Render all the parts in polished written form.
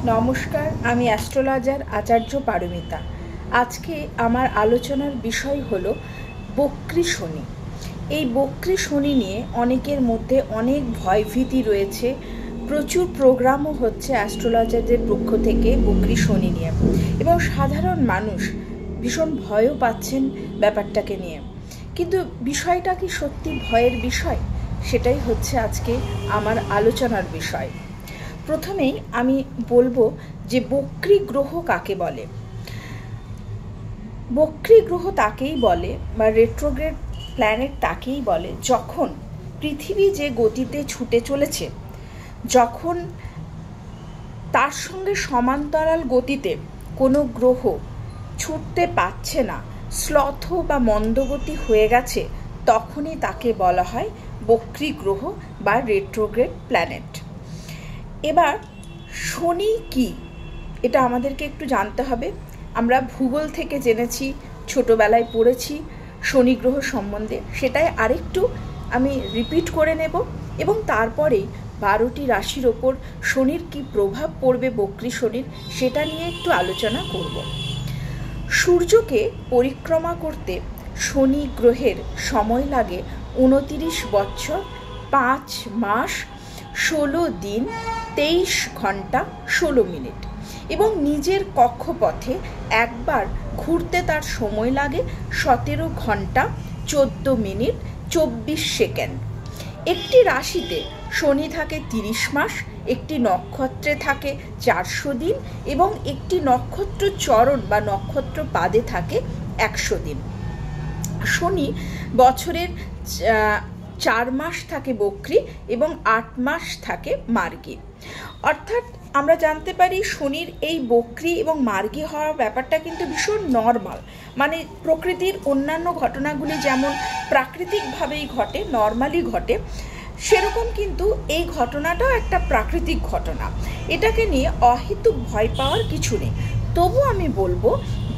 নমস্কার, আমি অ্যাস্ট্রোলজার আচার্য পারমিতা। আজকে আমার আলোচনার বিষয় হলো বক্রী শনি। এই বক্রী শনি নিয়ে অনেকের মধ্যে অনেক ভয়ভীতি রয়েছে। প্রচুর প্রোগ্রামও হচ্ছে অ্যাস্ট্রোলজারদের পক্ষ থেকে বক্রী শনি নিয়ে, এবং সাধারণ মানুষ ভীষণ ভয়ও পাচ্ছেন ব্যাপারটাকে নিয়ে। কিন্তু বিষয়টা কি সত্যি ভয়ের বিষয়? সেটাই হচ্ছে আজকে আমার আলোচনার বিষয়। প্রথমেই আমি বলবো যে বক্রী গ্রহ কাকে বলে। বক্রী গ্রহ তাকেই বলে, বা রেট্রোগ্রেড প্ল্যানেট তাকেই বলে, যখন পৃথিবী যে গতিতে ছুটে চলেছে, যখন তার সঙ্গে সমান্তরাল গতিতে কোনো গ্রহ ছুটতে পারছে না, শ্লথ বা মন্দগতি হয়ে গেছে, তখনই তাকে বলা হয় বক্রী গ্রহ বা রেট্রোগ্রেড প্ল্যানেট। এবার শনি কি, এটা আমাদেরকে একটু জানতে হবে। আমরা ভূগোল থেকে জেনেছি, ছোটবেলায় পড়েছি শনি গ্রহ সম্বন্ধে, সেটাই আরেকটু আমি রিপিট করে নেব, এবং তারপরেই 12টি রাশির ওপর শনির কি প্রভাব পড়বে বক্রী শনির, সেটা নিয়ে একটু আলোচনা করব। সূর্যকে পরিক্রমা করতে শনি গ্রহের সময় লাগে 29 বছর 5 মাস 16 দিন 23 ঘন্টা 16 মিনিট, এবং নিজের কক্ষপথে একবার ঘুরতে তার সময় লাগে 17 ঘন্টা 14 মিনিট 24 সেকেন্ড। একটি রাশিতে শনি থাকে 30 মাস, একটি নক্ষত্রে থাকে 400 দিন, এবং একটি নক্ষত্র চরণ বা নক্ষত্র পাদে থাকে 100 দিন। শনি বছরের 4 মাস থাকে বক্রী এবং 8 মাস থাকে মার্গী। অর্থাৎ আমরা জানতে পারি শনির এই বক্রী এবং মার্গী হওয়ার ব্যাপারটা কিন্তু ভীষণ নর্মাল। মানে প্রকৃতির অন্যান্য ঘটনাগুলি যেমন প্রাকৃতিকভাবেই ঘটে, নর্মালি ঘটে, সেরকম কিন্তু এই ঘটনাটাও একটা প্রাকৃতিক ঘটনা। এটাকে নিয়ে অহেতুক ভয় পাওয়ার কিছু নেই। তবু আমি বলবো,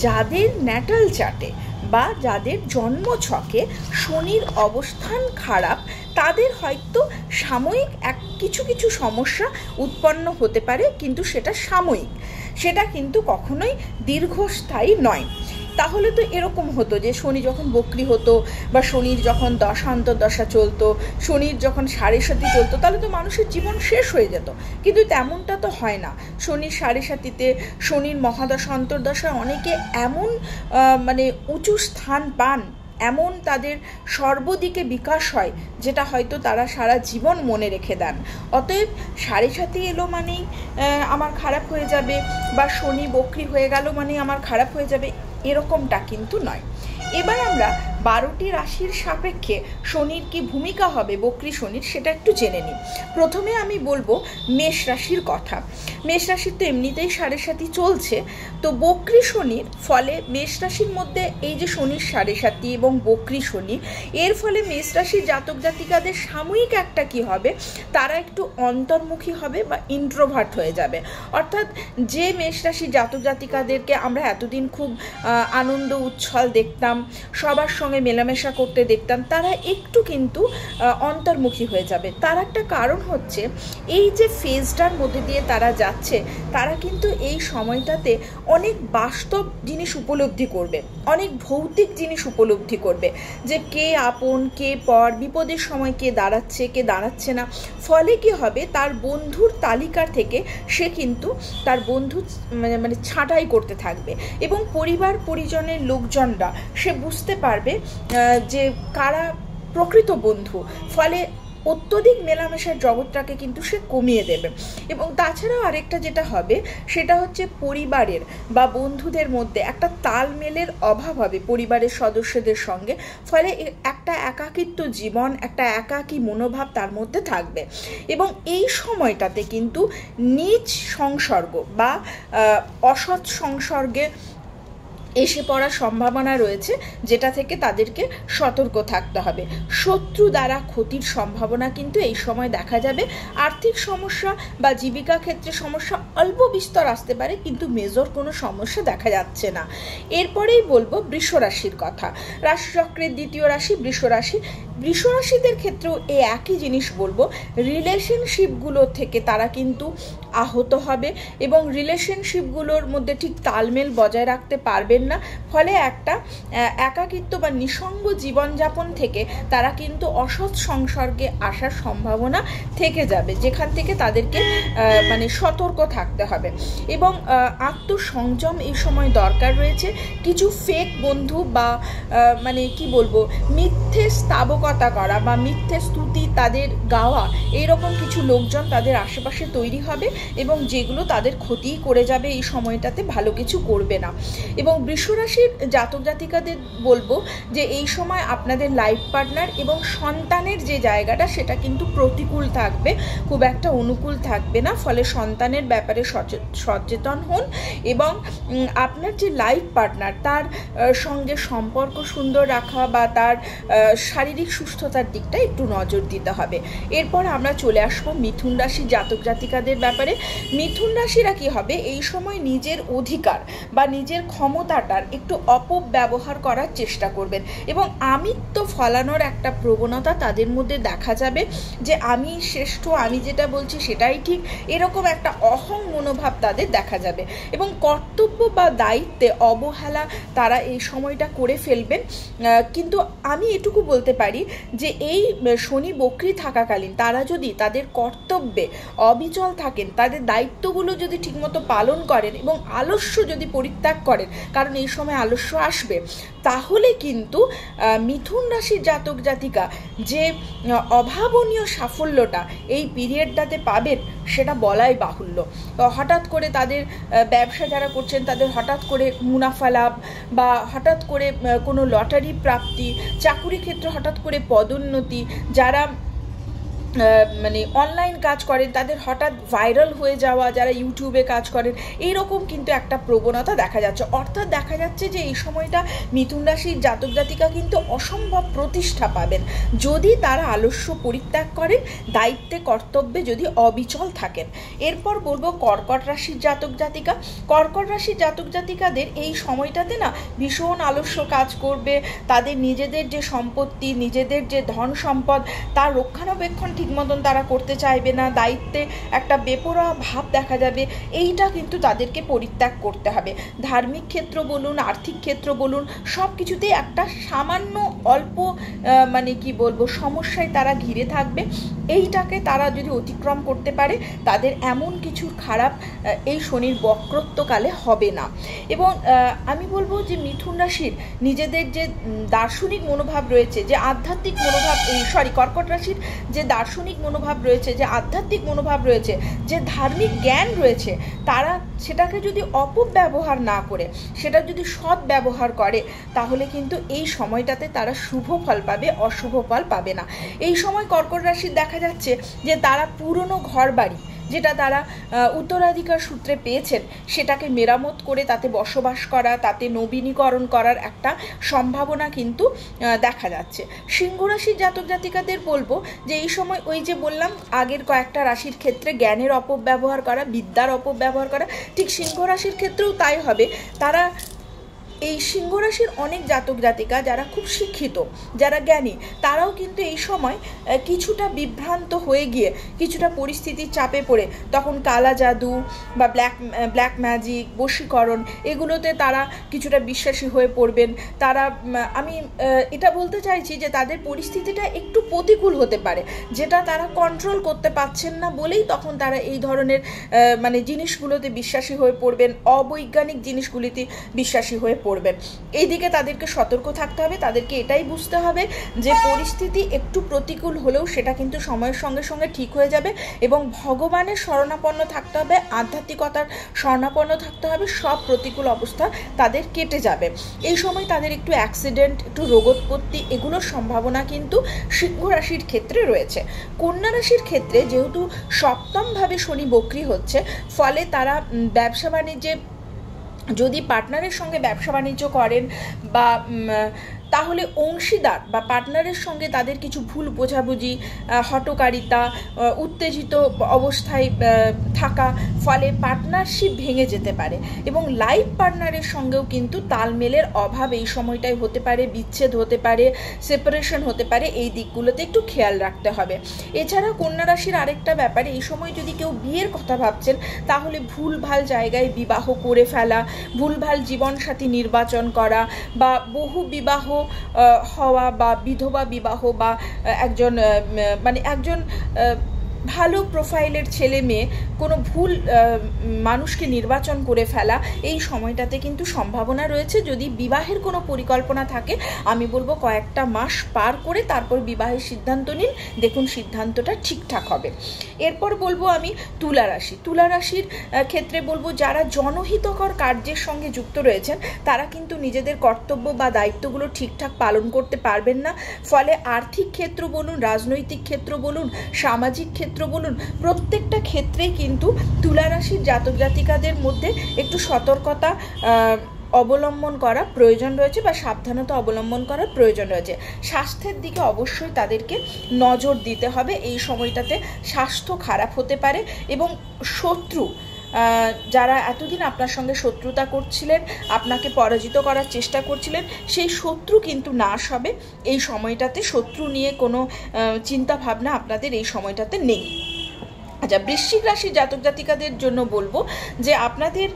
যাদের ন্যাটাল চার্টে বা যাদের জন্মছকে শনির অবস্থান খারাপ, তাদের হয়তো সাময়িক কিছু সমস্যা উৎপন্ন হতে পারে, কিন্তু সেটা সাময়িক, সেটা কিন্তু কখনোই দীর্ঘস্থায়ী নয়। তাহলে তো এরকম হতো যে শনি যখন বক্রী হতো, বা শনির যখন দশা চলতো, শনির যখন সাড়ে সাতি চলতো, তাহলে তো মানুষের জীবন শেষ হয়ে যেত। কিন্তু তেমনটা তো হয় না। শনির সাড়ে সাতিতে, শনির মহাদশা অন্তর্দশায় অনেকে এমন উঁচু স্থান পান, এমন তাদের সর্বদিকে বিকাশ হয়, যেটা হয়তো তারা সারা জীবন মনে রেখে দেন। অতএব সাড়ে সাতি এলো মানেই আমার খারাপ হয়ে যাবে, বা শনি বক্রী হয়ে গেল মানে আমার খারাপ হয়ে যাবে, এরকমটা কিন্তু নয়। এবার আমরা 12টি রাশির সাপেক্ষে শনির কি ভূমিকা হবে বক্রী শনির, সেটা একটু জেনে নিই। প্রথমে আমি বলবো মেষ রাশির কথা। মেষ রাশির তো এমনিতেই সাড়ে সাতি চলছে, তো বক্রী শনির ফলে মেষ রাশির মধ্যে এই যে শনির সাড়ে সাতি এবং বক্রী শনি, এর ফলে মেষ রাশির জাতক জাতিকাদের সাময়িক একটা কি হবে, তারা একটু অন্তর্মুখী হবে বা ইন্ট্রোভার্ট হয়ে যাবে। অর্থাৎ যে মেষ রাশির জাতক জাতিকাদেরকে আমরা এতদিন খুব আনন্দ উচ্ছল দেখতাম, সবার সঙ্গে মেলামেশা করতে দেখতাম, তারা একটু কিন্তু অন্তর্মুখী হয়ে যাবে। তার একটা কারণ হচ্ছে এই যে ফেজটার মধ্যে দিয়ে তারা যাচ্ছে, তারা কিন্তু এই সময়টাতে অনেক বাস্তব জিনিস উপলব্ধি করবে, অনেক ভৌতিক জিনিস উপলব্ধি করবে, যে কে আপন কে পর, বিপদের সময় কে দাঁড়াচ্ছে কে দাঁড়াচ্ছে না। ফলে কি হবে, তার বন্ধুর তালিকা থেকে সে কিন্তু তার বন্ধু ছাঁটাই করতে থাকবে, এবং পরিবার পরিজনের লোকজনরা সে বুঝতে পারবে যে কারা প্রকৃত বন্ধু। ফলে অত্যধিক মেলামেশার জগৎটাকে কিন্তু সে কমিয়ে দেবে। এবং তাছাড়াও আরেকটা যেটা হবে, সেটা হচ্ছে পরিবারের বা বন্ধুদের মধ্যে একটা তালমেলের অভাব হবে পরিবারের সদস্যদের সঙ্গে। ফলে একটা একাকিত্ব জীবন, একটা একাকী মনোভাব তার মধ্যে থাকবে, এবং এই সময়টাতে কিন্তু নিজ সংসর্গ বা অসৎ সংসর্গে এসে পড়ার সম্ভাবনা রয়েছে, যেটা থেকে তাদেরকে সতর্ক থাকতে হবে। শত্রু দ্বারা ক্ষতির সম্ভাবনা কিন্তু এই সময় দেখা যাবে। আর্থিক সমস্যা বা জীবিকা ক্ষেত্রে সমস্যা অল্প বিস্তর আসতে পারে, কিন্তু মেজর কোনো সমস্যা দেখা যাচ্ছে না। এরপরেই বলবো বৃষ রাশির কথা। রাশিচক্রের দ্বিতীয় রাশি বৃষ রাশি। বৃষরাশিদের ক্ষেত্রেও এই একই জিনিস বলবো, রিলেশনশিপগুলো থেকে তারা কিন্তু আহত হবে এবং রিলেশনশিপগুলোর মধ্যে ঠিক তালমেল বজায় রাখতে পারবেন না। ফলে একটা একাকিত্ব বা নিঃসঙ্গ জীবনযাপন থেকে তারা কিন্তু অসৎ সংসর্গে আসার সম্ভাবনা থেকে যাবে, যেখান থেকে তাদেরকে মানে সতর্ক থাকতে হবে। এবং আত্মসংযম এই সময় দরকার রয়েছে। কিছু ফেক বন্ধু বা মানে কি বলবো, মিথ্যে স্থাবকতা করা বা মিথ্যে স্তুতি তাদের গাওয়া, এইরকম কিছু লোকজন তাদের আশেপাশে তৈরি হবে এবং যেগুলো তাদের ক্ষতিই করে যাবে, এই সময়টাতে ভালো কিছু করবে না। এবং বৃষরাশির জাতক জাতিকাদের বলবো যে এই সময় আপনাদের লাইফ পার্টনার এবং সন্তানের যে জায়গাটা সেটা কিন্তু প্রতিকূল থাকবে, খুব একটা অনুকূল থাকবে না। ফলে সন্তানের ব্যাপারে সচেতন হন এবং আপনার যে লাইফ পার্টনার তার সঙ্গে সম্পর্ক সুন্দর রাখা বা তার শারীরিক সুস্থতার দিকটা একটু নজর দিতে হবে। এরপর আমরা চলে আসবো মিথুন রাশির জাতক জাতিকাদের ব্যাপারে। মিথুন রাশিরা কি হবে, এই সময় নিজের অধিকার বা নিজের ক্ষমতাটার একটু অপব্যবহার করার চেষ্টা করবেন এবং আমিত্ব ফলানোর একটা প্রবণতা তাদের মধ্যে দেখা যাবে, যে আমি শ্রেষ্ঠ, আমি যেটা বলছি সেটাই ঠিক, এরকম একটা অহং মনোভাব তাদের দেখা যাবে এবং কর্তব্য বা দায়িত্বে অবহেলা তারা এই সময়টা করে ফেলবেন। কিন্তু আমি এটুকু বলতে পারি যে এই শনি বক্রী থাকাকালীন তারা যদি তাদের কর্তব্যে অবিচল থাকেন, তাদের দায়িত্বগুলো যদি ঠিকমতো পালন করেন এবং আলস্য যদি পরিত্যাগ করেন, কারণ এই সময় আলস্য আসবে, তাহলে কিন্তু মিথুন রাশির জাতক জাতিকা যে অভাবনীয় সাফল্যটা এই পিরিয়ডটাতে পাবেন সেটা বলাই বাহুল্য। হঠাৎ করে তাদের ব্যবসা যারা করছেন তাদের হঠাৎ করে মুনাফা লাভ বা হঠাৎ করে কোনো লটারি প্রাপ্তি, চাকুরি ক্ষেত্রে হঠাৎ করে পদোন্নতি, যারা মানে অনলাইন কাজ করেন তাদের হঠাৎ ভাইরাল হয়ে যাওয়া, যারা ইউটিউবে কাজ করেন, এইরকম কিন্তু একটা প্রবণতা দেখা যাচ্ছে। অর্থাৎ দেখা যাচ্ছে যে এই সময়টা মিথুন রাশির জাতক জাতিকা কিন্তু অসম্ভব প্রতিষ্ঠা পাবেন যদি তারা আলস্য পরিত্যাগ করেন, দায়িত্বে কর্তব্যে যদি অবিচল থাকেন। এরপর বলবো কর্কট রাশির জাতক জাতিকা। কর্কট রাশির জাতক জাতিকাদের এই সময়টাতে না ভীষণ আলস্য কাজ করবে, তাদের নিজেদের যে সম্পত্তি, নিজেদের যে ধন সম্পদ তার রক্ষণাবেক্ষণ ঠিক মতন তারা করতে চাইবে না, দায়িত্বে একটা বেপরোয়া ভাব দেখা যাবে, এইটা কিন্তু তাদেরকে পরিত্যাগ করতে হবে। ধার্মিক ক্ষেত্র বলুন, আর্থিক ক্ষেত্র বলুন, সব কিছুতেই একটা সামান্য অল্প মানে কি বলবো সমস্যায় তারা ঘিরে থাকবে। এইটাকে তারা যদি অতিক্রম করতে পারে তাদের এমন কিছু খারাপ এই শনির বক্রত্বকালে হবে না। এবং আমি বলবো যে মিথুন রাশির নিজেদের যে দার্শনিক মনোভাব রয়েছে, যে আধ্যাত্মিক মনোভাব, কর্কট রাশির যে দার্শনিক মনোভাব রয়েছে, যে আধ্যাত্মিক মনোভাব রয়েছে, যে ধার্মিক জ্ঞান রয়েছে, তারা সেটাকে যদি অপব্যবহার না করে সেটা যদি সৎ ব্যবহার করে তাহলে কিন্তু এই সময়টাতে তারা শুভ ফল পাবে, অশুভ ফল পাবে না। এই সময় কর্কট রাশির দেখা যাচ্ছে যে তারা পুরনো ঘর বাড়ি যেটা তারা উত্তরাধিকার সূত্রে পেয়েছেন সেটাকে মেরামত করে তাতে বসবাস করা, তাতে নবীনীকরণ করার একটা সম্ভাবনা কিন্তু দেখা যাচ্ছে। সিংহ রাশির জাতক জাতিকাদের বলবো যে এই সময় ওই যে বললাম আগের কয়েকটা রাশির ক্ষেত্রে জ্ঞানের অপব্যবহার করা, বিদ্যার অপব্যবহার করা, ঠিক সিংহ রাশির ক্ষেত্রেও তাই হবে। তারা এই সিংহ রাশির অনেক জাতক জাতিকা যারা খুব শিক্ষিত, যারা জ্ঞানী, তারাও কিন্তু এই সময় কিছুটা বিভ্রান্ত হয়ে গিয়ে কিছুটা পরিস্থিতির চাপে পড়ে তখন কালা জাদু বা ব্ল্যাক ম্যাজিক, বশীকরণ, এগুলোতে তারা কিছুটা বিশ্বাসী হয়ে পড়বেন। তারা আমি এটা বলতে চাইছি যে তাদের পরিস্থিতিটা একটু প্রতিকূল হতে পারে, যেটা তারা কন্ট্রোল করতে পারছেন না বলেই তখন তারা এই ধরনের মানে জিনিসগুলোতে বিশ্বাসী হয়ে পড়বেন, অবৈজ্ঞানিক জিনিসগুলিতে বিশ্বাসী হয়ে পড়বেন। এই দিকে তাদেরকে সতর্ক থাকতে হবে। তাদেরকে এটাই বুঝতে হবে যে পরিস্থিতি একটু প্রতিকূল হলেও সেটা কিন্তু সময়ের সঙ্গে সঙ্গে ঠিক হয়ে যাবে এবং ভগবানের শরণাপন্ন থাকতে হবে, আধ্যাত্মিকতার শরণাপন্ন থাকতে হবে। সব প্রতিকূল অবস্থা তাদের কেটে যাবে। এই সময় তাদের একটু অ্যাক্সিডেন্ট, একটু রোগোৎপত্তি, এগুলোর সম্ভাবনা কিন্তু সিংহ রাশির ক্ষেত্রে রয়েছে। কন্যা রাশির ক্ষেত্রে যেহেতু সপ্তমভাবে শনি বক্রী হচ্ছে, ফলে তারা ব্যবসা বাণিজ্যে যদি পার্টনারের সঙ্গে ব্যবসা বাণিজ্য করেন বা তাহলে অংশীদার বা পার্টনারের সঙ্গে তাদের কিছু ভুল বোঝাবুঝি, হঠকারিতা, উত্তেজিত অবস্থায় থাকা, ফলে পার্টনারশিপ ভেঙে যেতে পারে। এবং লাইফ পার্টনারের সঙ্গেও কিন্তু তালমেলের অভাব এই সময়টাই হতে পারে, বিচ্ছেদ হতে পারে, সেপারেশন হতে পারে। এই দিকগুলোতে একটু খেয়াল রাখতে হবে। এছাড়া কন্যা রাশির আরেকটা ব্যাপারে, এই সময় যদি কেউ বিয়ের কথা ভাবছেন তাহলে ভুলভাল জায়গায় বিবাহ করে ফেলা, ভুলভাল জীবনসাথী নির্বাচন করা, বা বহু বিবাহ হওয়া, বা বিধবা বিবাহ, বা একজন ভালো প্রোফাইলের ছেলে মেয়ে কোনো ভুল মানুষকে নির্বাচন করে ফেলা, এই সময়টাতে কিন্তু সম্ভাবনা রয়েছে। যদি বিবাহের কোনো পরিকল্পনা থাকে, আমি বলবো কয়েকটা মাস পার করে তারপর বিবাহের সিদ্ধান্ত নিন, দেখুন সিদ্ধান্তটা ঠিকঠাক হবে। এরপর বলবো আমি তুলা রাশি। তুলা রাশির ক্ষেত্রে বলবো যারা জনহিতকর কার্যের সঙ্গে যুক্ত রয়েছেন তারা কিন্তু নিজেদের কর্তব্য বা দায়িত্বগুলো ঠিকঠাক পালন করতে পারবেন না। ফলে আর্থিক ক্ষেত্র বলুন, রাজনৈতিক ক্ষেত্র বলুন, সামাজিক ক্ষেত্র বলুন, প্রত্যেকটা ক্ষেত্রেই কিন্তু তুলা রাশির জাতক জাতিকাদের মধ্যে একটু সতর্কতা অবলম্বন করা প্রয়োজন রয়েছে, বা সাবধানতা অবলম্বন করার প্রয়োজন রয়েছে। স্বাস্থ্যের দিকে অবশ্যই তাদেরকে নজর দিতে হবে। এই সময়টাতে স্বাস্থ্য খারাপ হতে পারে, এবং শত্রু যারা এতদিন আপনার সঙ্গে শত্রুতা করছিলেন, আপনাকে পরাজিত করার চেষ্টা করছিলেন, সেই শত্রু কিন্তু নাশ হবে এই সময়টাতে। শত্রু নিয়ে কোনো চিন্তা ভাবনা আপনাদের এই সময়টাতে নেই। আচ্ছা, বৃশ্চিক রাশির জাতক জাতিকাদের জন্য বলবো যে আপনাদের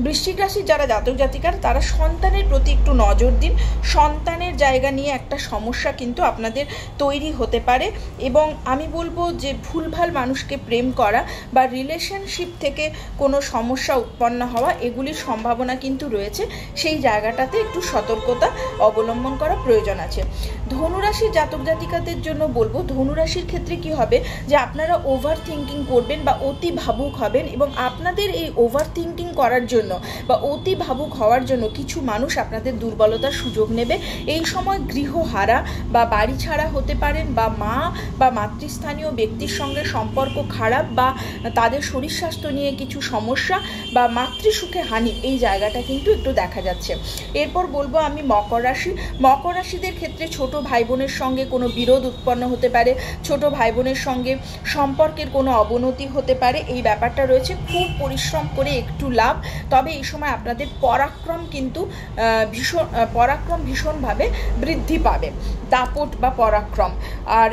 বৃশ্চিক রাশির যারা জাতক জাতিকার তারা সন্তানের প্রতি একটু নজর দিন। সন্তানের জায়গা নিয়ে একটা সমস্যা কিন্তু আপনাদের তৈরি হতে পারে, এবং আমি বলবো যে ভুলভাল মানুষকে প্রেম করা বা রিলেশনশিপ থেকে কোনো সমস্যা উৎপন্ন হওয়া, এগুলির সম্ভাবনা কিন্তু রয়েছে। সেই জায়গাটাতে একটু সতর্কতা অবলম্বন করা প্রয়োজন আছে। ধনুরাশির জাতক জাতিকাদের জন্য বলবো, ধনুরাশির ক্ষেত্রে কি হবে যে আপনারা ওভার থিঙ্কিং করবেন বা অতি ভাবুক হবেন, এবং আপনাদের এই ওভার থিঙ্কিং করার জন্য বা অতি ভাবুক হওয়ার জন্য কিছু মানুষ আপনাদের দুর্বলতার সুযোগ নেবে। এই সময় গৃহহারা বা বাড়ি ছাড়া হতে পারেন, বা মা বা মাতৃস্থানীয় ব্যক্তির সঙ্গে সম্পর্ক খারাপ, বা তাদের শরীর স্বাস্থ্য নিয়ে কিছু সমস্যা, বা মাতৃসুখে হানি, এই জায়গাটা কিন্তু একটু দেখা যাচ্ছে। এরপর বলবো আমি মকর রাশি। মকর রাশিদের ক্ষেত্রে ছোট ভাই বোনের সঙ্গে কোনো বিরোধ উৎপন্ন হতে পারে, ছোট ভাই বোনের সঙ্গে সম্পর্কের কোনো অবনতি হতে পারে, এই ব্যাপারটা রয়েছে। খুব পরিশ্রম করে একটু লাভ, তবে এই সময় আপনাদের পরাক্রম কিন্তু ভীষণভাবে বৃদ্ধি পাবে, দাপট বা পরাক্রম। আর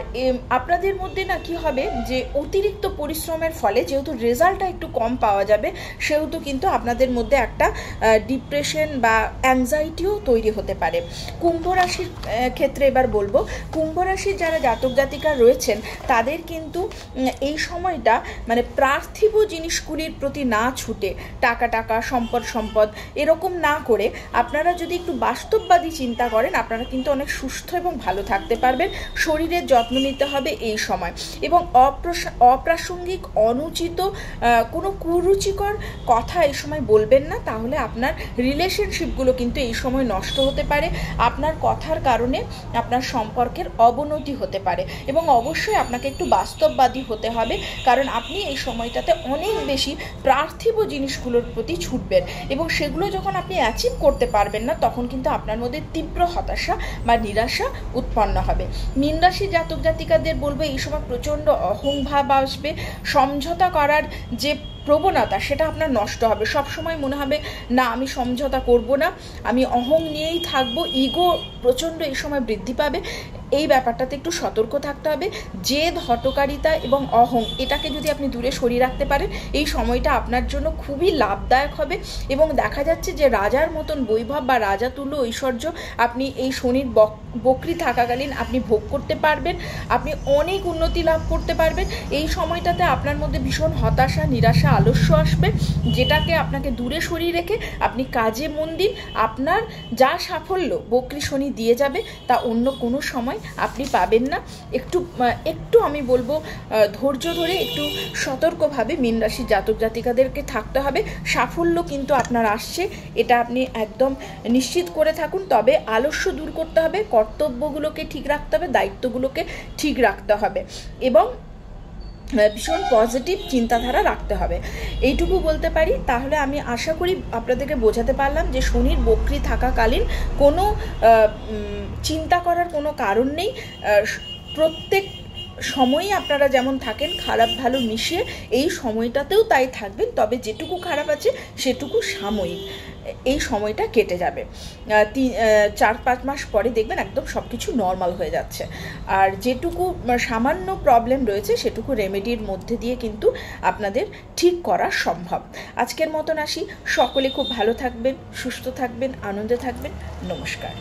আপনাদের মধ্যে না কি হবে যে অতিরিক্ত পরিশ্রমের ফলে যেহেতু রেজাল্টটা একটু কম পাওয়া যাবে, সেহেতু কিন্তু আপনাদের মধ্যে একটা ডিপ্রেশন বা অ্যাংজাইটিও তৈরি হতে পারে। কুম্ভ রাশির ক্ষেত্রে এবার বলবো, কুম্ভ রাশির যারা জাতক জাতিকা রয়েছেন তাদের কিন্তু এই সময়টা মানে পার্থিব জিনিসগুলির প্রতি না ছুটে টাকা সম্পদ এরকম না করে আপনারা যদি একটু বাস্তববাদী চিন্তা করেন, আপনারা কিন্তু অনেক সুস্থ এবং ভালো থাকতে পারবেন। শরীরের যত্ন নিতে হবে এই সময়, এবং অপ্রাসঙ্গিক অনুচিত কোনো কুরুচিকর কথা এই সময় বলবেন না, তাহলে আপনার রিলেশনশিপগুলো কিন্তু এই সময় নষ্ট হতে পারে। আপনার কথার কারণে আপনার সম্পর্কের অবনতি হতে পারে, এবং অবশ্যই আপনাকে একটু বাস্তববাদী হতে হবে, কারণ আপনি এই সময়টাতে অনেক বেশি পার্থিব জিনিসগুলোর প্রতি ছুটবেন, এবং সেগুলো যখন আপনি অ্যাচিভ করতে পারবেন না, তখন কিন্তু আপনার মধ্যে তীব্র হতাশা বা নিরাশা উৎপন্ন হবে। মীন রাশির জাতক জাতিকাদের বলবো এই সময় প্রচণ্ড অহংভাব আসবে, সমঝোতা করার যে প্রবণতা সেটা আপনার নষ্ট হবে। সবসময় মনে হবে না আমি সমঝোতা করব না, আমি অহং নিয়েই থাকবো, ইগো প্রচণ্ড এই সময় বৃদ্ধি পাবে। এই ব্যাপারটাতে একটু সতর্ক থাকতে হবে। জেদ, হটকারিতা এবং অহং, এটাকে যদি আপনি দূরে সরিয়ে রাখতে পারেন, এই সময়টা আপনার জন্য খুবই লাভদায়ক হবে, এবং দেখা যাচ্ছে যে রাজার মতন বৈভব বা রাজাতুল্য ঐশ্বর্য আপনি এই শনির বকরি থাকাকালীন আপনি ভোগ করতে পারবেন, আপনি অনেক উন্নতি লাভ করতে পারবেন। এই সময়টাতে আপনার মধ্যে ভীষণ হতাশা, নিরাশা, আলস্য আসবে, যেটাকে আপনাকে দূরে সরিয়ে রেখে আপনি কাজে মন দিন। আপনার যা সাফল্য বকরি শনি দিয়ে যাবে তা অন্য কোনো সময় আপনি পাবেন না। একটু আমি বলবো ধৈর্য ধরে একটু সতর্কভাবে মীন রাশির জাতক জাতিকাদেরকে থাকতে হবে। সাফল্য কিন্তু আপনার আসছে, এটা আপনি একদম নিশ্চিত করে থাকুন। তবে আলস্য দূর করতে হবে, কর্তব্যগুলোকে ঠিক রাখতে হবে, দায়িত্বগুলোকে ঠিক রাখতে হবে, এবং ভীষণ পজিটিভ চিন্তাধারা রাখতে হবে, এইটুকু বলতে পারি। তাহলে আমি আশা করি আপনাদেরকে বোঝাতে পারলাম যে শনির বক্রি থাকাকালীন কোনো চিন্তা করার কোনো কারণ নেই। প্রত্যেক সময়ই আপনারা যেমন থাকেন খারাপ ভালো মিশিয়ে এই সময়টাতেও তাই থাকবেন, তবে যেটুকু খারাপ আছে সেটুকু সাময়িক, এই সময়টা কেটে যাবে। 4-5 মাস পরে দেখবেন একদম সব কিছু নর্মাল হয়ে যাচ্ছে। আর যেটুকু সামান্য প্রবলেম রয়েছে সেটুকু রেমেডির মধ্যে দিয়ে কিন্তু আপনাদের ঠিক করা সম্ভব। আজকের মতন আসি, সকলে খুব ভালো থাকবেন, সুস্থ থাকবেন, আনন্দে থাকবেন। নমস্কার।